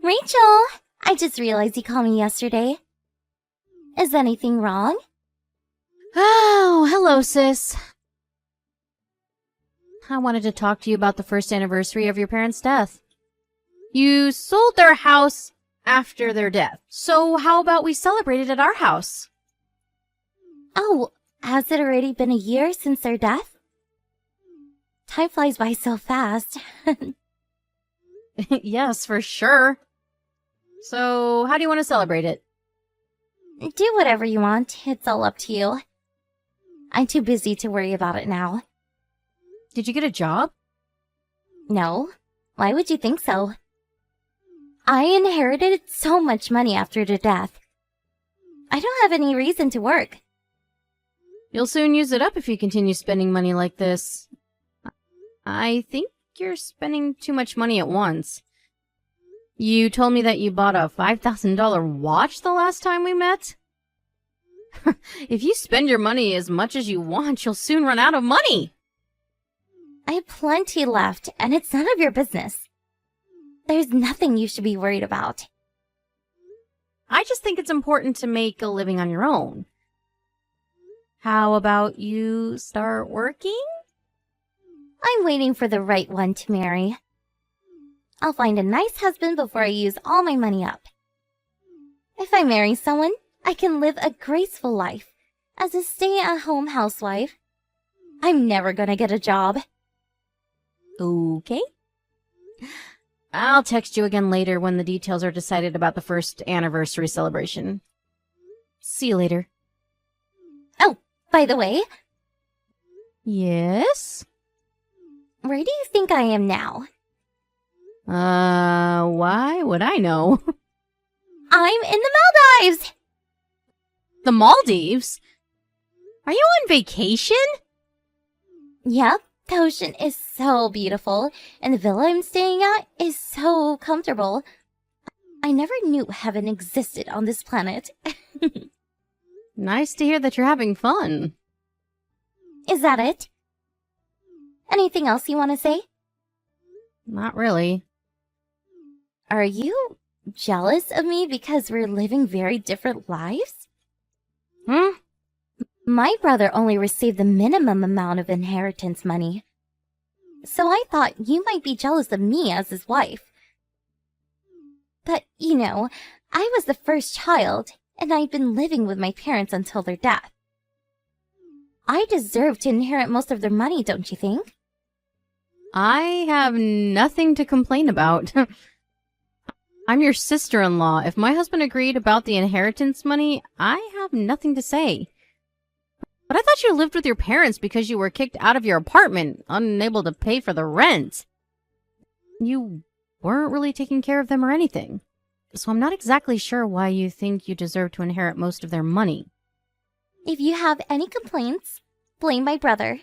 Rachel, I just realized you called me yesterday. Is anything wrong? Oh, hello, sis. I wanted to talk to you about the first anniversary of your parents' death. You sold their house after their death, so how about we celebrate it at our house? Oh, has it already been a year since their death? Time flies by so fast. Yes, for sure. So, how do you want to celebrate it? Do whatever you want. It's all up to you. I'm too busy to worry about it now. Did you get a job? No. Why would you think so? I inherited so much money after their death. I don't have any reason to work. You'll soon use it up if you continue spending money like this. I think you're spending too much money at once. You told me that you bought a $5,000 watch the last time we met? If you spend your money as much as you want, you'll soon run out of money. I have plenty left, and it's none of your business. There's nothing you should be worried about. I just think it's important to make a living on your own. How about you start working? I'm waiting for the right one to marry. I'll find a nice husband before I use all my money up. If I marry someone, I can live a graceful life as a stay-at-home housewife. I'm never gonna get a job. Okay. I'll text you again later when the details are decided about the first anniversary celebration. See you later. Oh, by the way, Yes? where do you think I am now? Why would I know? I'm in the Maldives! The Maldives? Are you on vacation? Yep, the ocean is so beautiful, and the villa I'm staying at is so comfortable. I never knew heaven existed on this planet. Nice to hear that you're having fun. Is that it? Anything else you want to say? Not really. Are you jealous of me because we're living very different lives? My brother only received the minimum amount of inheritance money. So I thought you might be jealous of me as his wife. But, I was the first child, and I'd been living with my parents until their death. I deserve to inherit most of their money, don't you think? I have nothing to complain about. I'm your sister-in-law. If my husband agreed about the inheritance money, I have nothing to say. But I thought you lived with your parents because you were kicked out of your apartment, unable to pay for the rent. You weren't really taking care of them or anything. So I'm not exactly sure why you think you deserve to inherit most of their money. If you have any complaints, blame my brother.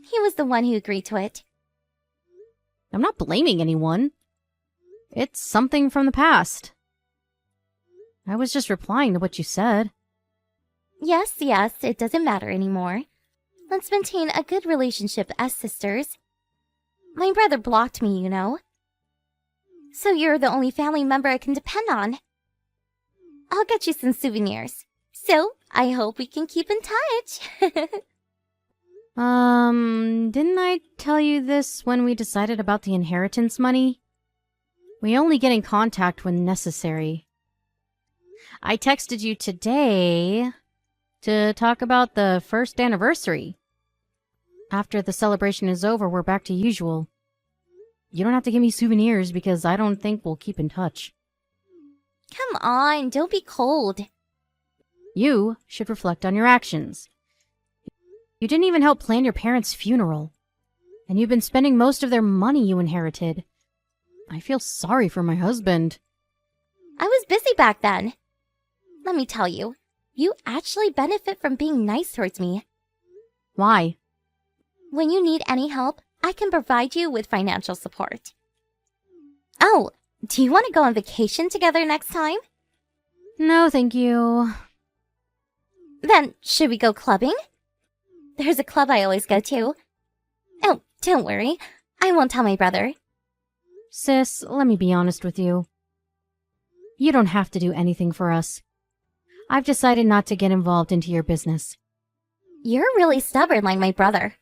He was the one who agreed to it. I'm not blaming anyone. It's something from the past. I was just replying to what you said. Yes, it doesn't matter anymore. Let's maintain a good relationship as sisters. My brother blocked me, So you're the only family member I can depend on. I'll get you some souvenirs. So, I hope we can keep in touch. Didn't I tell you this when we decided about the inheritance money? We only get in contact when necessary. I texted you today to talk about the first anniversary. After the celebration is over, we're back to usual. You don't have to give me souvenirs because I don't think we'll keep in touch. Come on, don't be cold. You should reflect on your actions. You didn't even help plan your parents' funeral. And you've been spending most of their money you inherited. I feel sorry for my husband. I was busy back then. Let me tell you, you actually benefit from being nice towards me. Why? When you need any help, I can provide you with financial support. Oh, do you want to go on vacation together next time? No, thank you. Then, should we go clubbing? There's a club I always go to. Oh, don't worry. I won't tell my brother. Sis, let me be honest with you. You don't have to do anything for us. I've decided not to get involved into your business. You're really stubborn like my brother.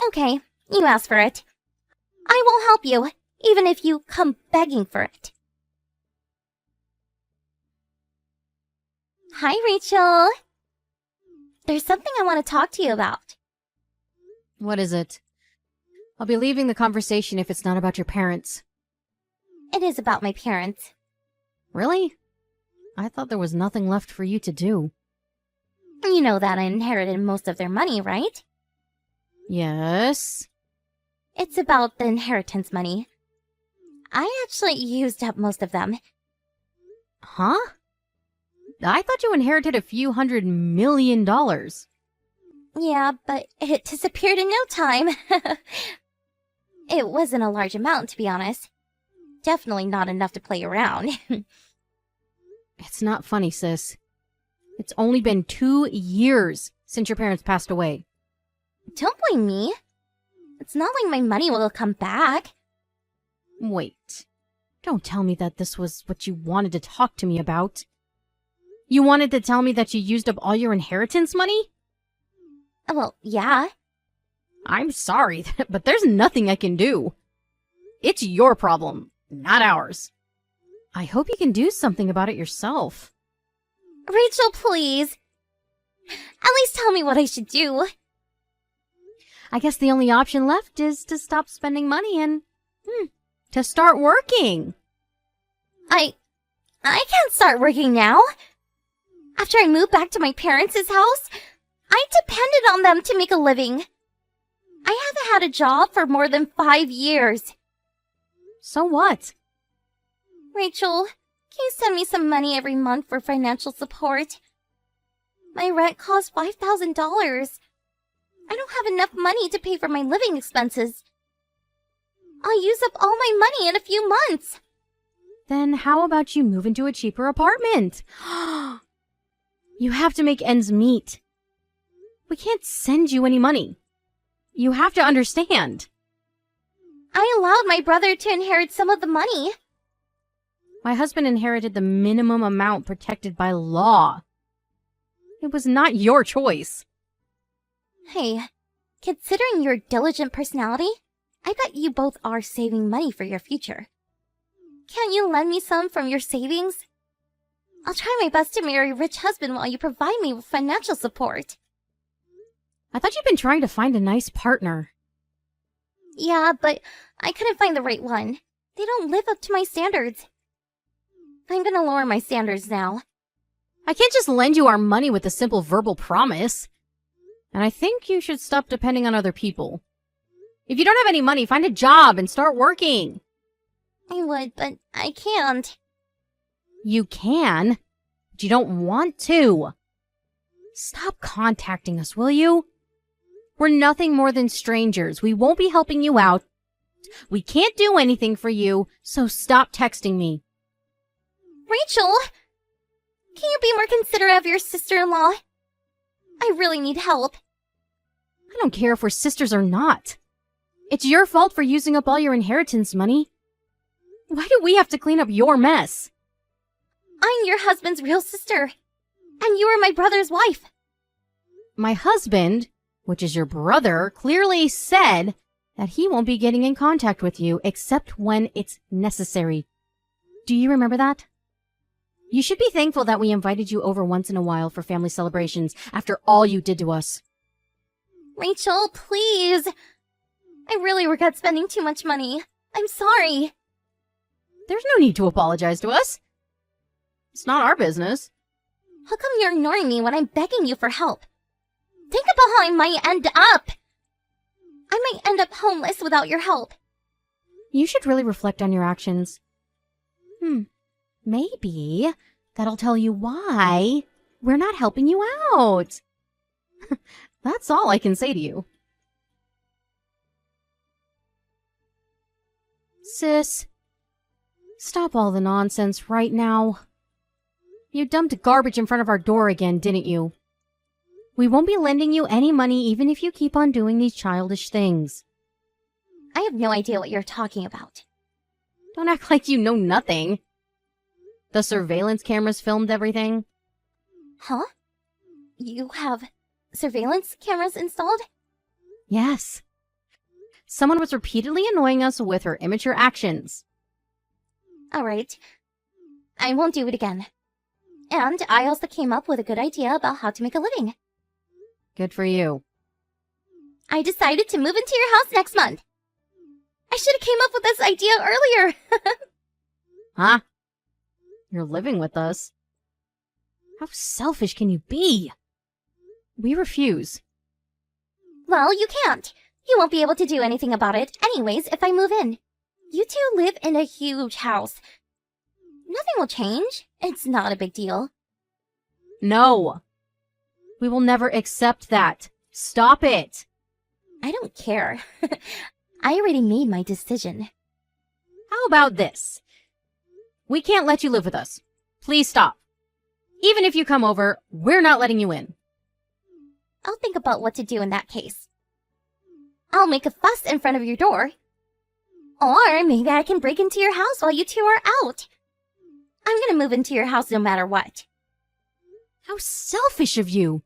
Okay, you asked for it. I will help you, even if you come begging for it. Hi, Rachel. There's something I want to talk to you about. What is it? I'll be leaving the conversation if it's not about your parents. It is about my parents. Really? I thought there was nothing left for you to do. You know that I inherited most of their money, right? Yes. It's about the inheritance money. I actually used up most of them. Huh? I thought you inherited a few $100 million. Yeah, but it disappeared in no time. It wasn't a large amount, to be honest. Definitely not enough to play around. It's not funny, sis. It's only been 2 years since your parents passed away. Don't blame me. It's not like my money will come back. Wait. Don't tell me that this was what you wanted to talk to me about. You wanted to tell me that you used up all your inheritance money? Well, yeah. I'm sorry, but there's nothing I can do. It's your problem, not ours. I hope you can do something about it yourself. Rachel, please. At least tell me what I should do. I guess the only option left is to stop spending money and, to start working. I can't start working now. After I moved back to my parents' house, I depended on them to make a living. I haven't had a job for more than 5 years. So what? Rachel, can you send me some money every month for financial support? My rent costs $5,000. I don't have enough money to pay for my living expenses. I'll use up all my money in a few months. Then how about you move into a cheaper apartment? You have to make ends meet. We can't send you any money. You have to understand. I allowed my brother to inherit some of the money. My husband inherited the minimum amount protected by law. It was not your choice. Hey, considering your diligent personality, I bet you both are saving money for your future. Can't you lend me some from your savings? I'll try my best to marry a rich husband while you provide me with financial support. I thought you'd been trying to find a nice partner. Yeah, but I couldn't find the right one. They don't live up to my standards. I'm gonna lower my standards now. I can't just lend you our money with a simple verbal promise. And I think you should stop depending on other people. If you don't have any money, find a job and start working. I would, but I can't. You can, but you don't want to. Stop contacting us, will you? We're nothing more than strangers. We won't be helping you out. We can't do anything for you, so stop texting me. Rachel! Can you be more considerate of your sister-in-law? I really need help. I don't care if we're sisters or not. It's your fault for using up all your inheritance money. Why do we have to clean up your mess? I'm your husband's real sister, and you are my brother's wife. My husband, which is your brother, clearly said that he won't be getting in contact with you except when it's necessary. Do you remember that? You should be thankful that we invited you over once in a while for family celebrations after all you did to us. Rachel, please. I really regret spending too much money. I'm sorry. There's no need to apologize to us. It's not our business. How come you're ignoring me when I'm begging you for help? Think about how I might end up. I might end up homeless without your help. You should really reflect on your actions. Maybe that'll tell you why we're not helping you out. That's all I can say to you. Sis, stop all the nonsense right now. You dumped garbage in front of our door again, didn't you? We won't be lending you any money even if you keep on doing these childish things. I have no idea what you're talking about. Don't act like you know nothing. The surveillance cameras filmed everything. Huh? You have surveillance cameras installed? Yes. Someone was repeatedly annoying us with her immature actions. Alright. I won't do it again. And I also came up with a good idea about how to make a living. Good for you. I decided to move into your house next month. I should have came up with this idea earlier. Huh? You're living with us? How selfish can you be? We refuse. Well, you can't. You won't be able to do anything about it anyways if I move in. You two live in a huge house. Nothing will change. It's not a big deal. No. We will never accept that. Stop it. I don't care. I already made my decision. How about this? We can't let you live with us. Please stop. Even if you come over, we're not letting you in. I'll think about what to do in that case. I'll make a fuss in front of your door. Or maybe I can break into your house while you two are out. I'm gonna move into your house no matter what. How selfish of you.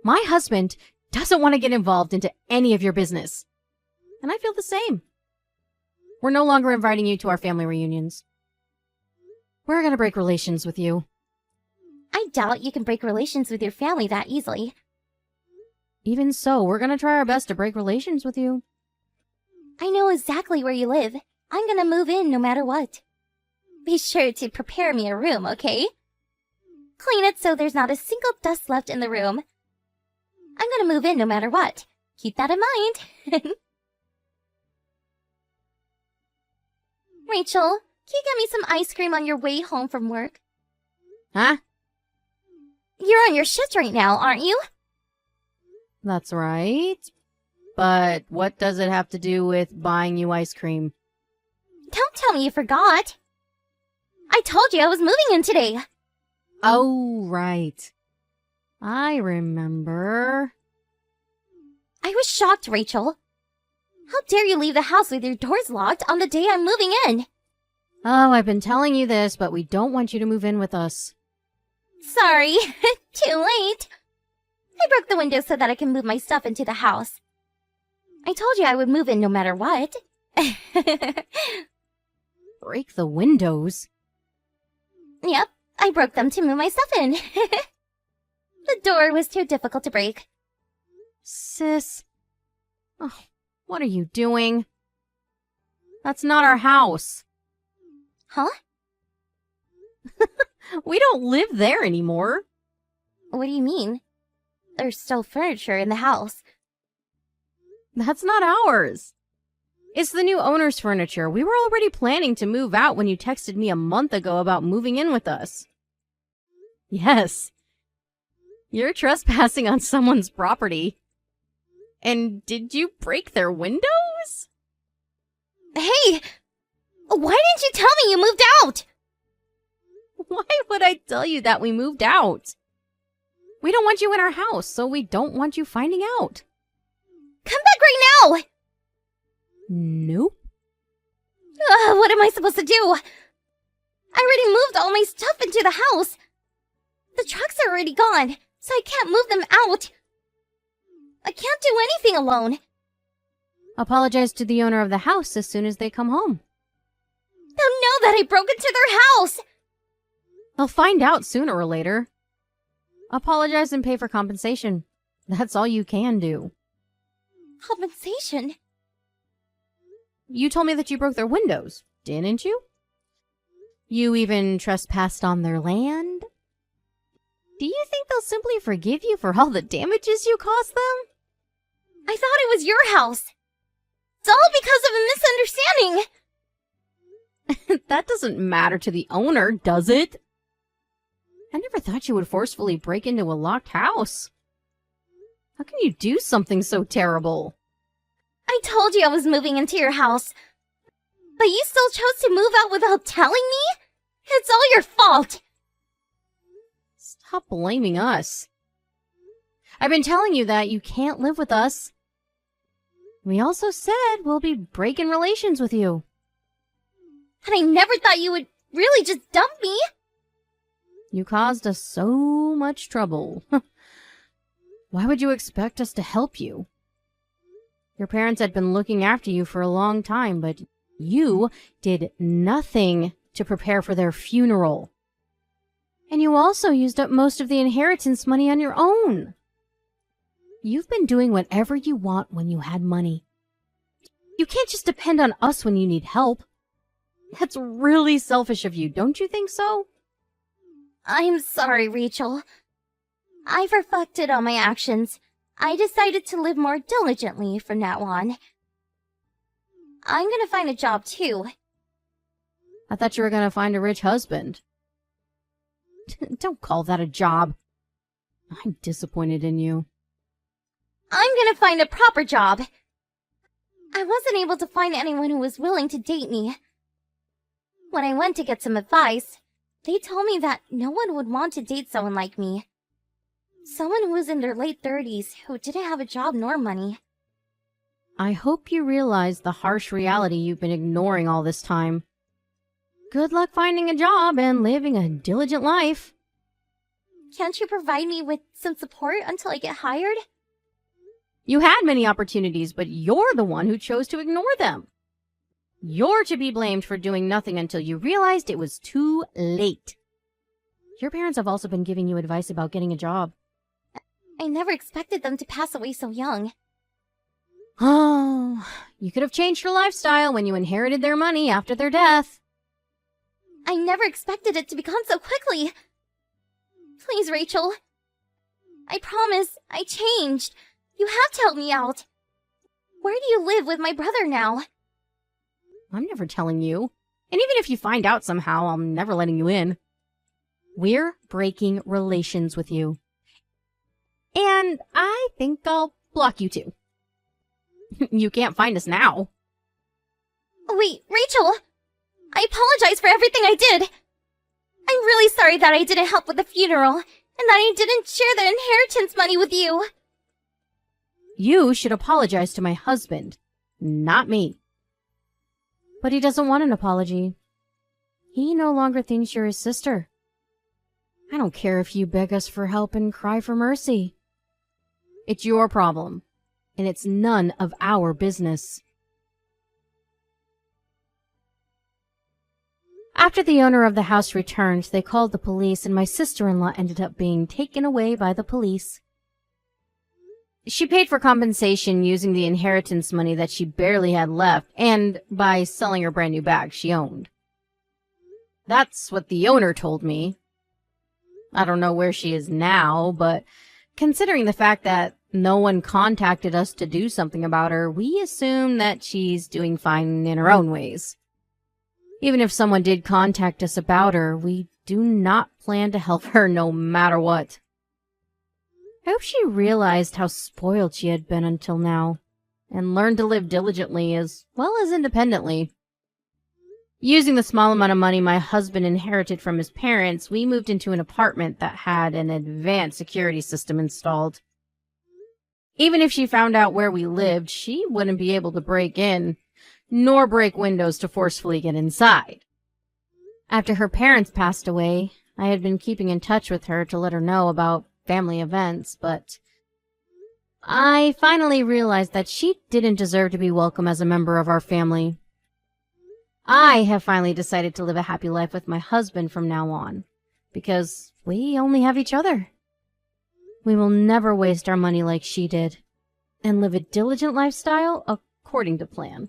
My husband doesn't want to get involved into any of your business. And I feel the same. We're no longer inviting you to our family reunions. We're gonna break relations with you. I doubt you can break relations with your family that easily. Even so, we're gonna try our best to break relations with you. I know exactly where you live. I'm gonna move in no matter what. Be sure to prepare me a room, okay? Clean it so there's not a single dust left in the room. I'm gonna move in no matter what. Keep that in mind. Rachel, can you get me some ice cream on your way home from work? Huh? You're on your shift right now, aren't you? That's right. But what does it have to do with buying you ice cream? Don't tell me you forgot. I told you I was moving in today. Oh, right. I remember. I was shocked, Rachel. How dare you leave the house with your doors locked on the day I'm moving in? Oh, I've been telling you this, but we don't want you to move in with us. Sorry, too late. I broke the window so that I can move my stuff into the house. I told you I would move in no matter what. Break the windows? Yep, I broke them to move my stuff in. The door was too difficult to break. Sis. Oh, what are you doing? That's not our house. Huh? We don't live there anymore. What do you mean? There's still furniture in the house. That's not ours. It's the new owner's furniture. We were already planning to move out when you texted me a month ago about moving in with us. Yes. You're trespassing on someone's property. And did you break their windows? Hey! Why didn't you tell me you moved out? Why would I tell you that we moved out? We don't want you in our house, so we don't want you finding out. Come back right now! Nope. What am I supposed to do? I already moved all my stuff into the house. The trucks are already gone, so I can't move them out. I can't do anything alone. Apologize to the owner of the house as soon as they come home. They'll know that I broke into their house. They'll find out sooner or later. Apologize and pay for compensation. That's all you can do. Compensation? You told me that you broke their windows, didn't you? You even trespassed on their land? Do you think they'll simply forgive you for all the damages you caused them? I thought it was your house. It's all because of a misunderstanding. That doesn't matter to the owner, does it? I never thought you would forcefully break into a locked house. How can you do something so terrible? I told you I was moving into your house. But you still chose to move out without telling me? It's all your fault. Stop blaming us. I've been telling you that you can't live with us. We also said we'll be breaking relations with you. And I never thought you would really just dump me? You caused us so much trouble. Why would you expect us to help you? Your parents had been looking after you for a long time, but you did nothing to prepare for their funeral. And you also used up most of the inheritance money on your own. You've been doing whatever you want when you had money. You can't just depend on us when you need help. That's really selfish of you, don't you think so? I'm sorry, Rachel. I've reflected on my actions. I decided to live more diligently from now on. I'm gonna find a job too. I thought you were gonna find a rich husband. Don't call that a job. I'm disappointed in you. I'm gonna find a proper job. I wasn't able to find anyone who was willing to date me. When I went to get some advice, they told me that no one would want to date someone like me. Someone who was in their late 30s who didn't have a job nor money. I hope you realize the harsh reality you've been ignoring all this time. Good luck finding a job and living a diligent life. Can't you provide me with some support until I get hired? You had many opportunities, but you're the one who chose to ignore them. You're to be blamed for doing nothing until you realized it was too late. Your parents have also been giving you advice about getting a job. I never expected them to pass away so young. Oh, you could have changed your lifestyle when you inherited their money after their death. I never expected it to become so quickly. Please, Rachel. I promise, I changed. You have to help me out. Where do you live with my brother now? I'm never telling you. And even if you find out somehow, I'm never letting you in. We're breaking relations with you. And I think I'll block you too. You can't find us now. Wait, Rachel! I apologize for everything I did. I'm really sorry that I didn't help with the funeral, and that I didn't share the inheritance money with you. You should apologize to my husband, not me. But he doesn't want an apology. He no longer thinks you're his sister. I don't care if you beg us for help and cry for mercy. It's your problem, and it's none of our business. After the owner of the house returned, they called the police, and my sister-in-law ended up being taken away by the police. She paid for compensation using the inheritance money that she barely had left, and by selling her brand new bag she owned. That's what the owner told me. I don't know where she is now, but considering the fact that no one contacted us to do something about her, we assume that she's doing fine in her own ways. Even if someone did contact us about her, we do not plan to help her no matter what. I hope she realized how spoiled she had been until now, and learned to live diligently as well as independently. Using the small amount of money my husband inherited from his parents, we moved into an apartment that had an advanced security system installed. Even if she found out where we lived, she wouldn't be able to break in, nor break windows to forcefully get inside. After her parents passed away, I had been keeping in touch with her to let her know about family events, but I finally realized that she didn't deserve to be welcome as a member of our family. I have finally decided to live a happy life with my husband from now on, because we only have each other. We will never waste our money like she did, and live a diligent lifestyle according to plan.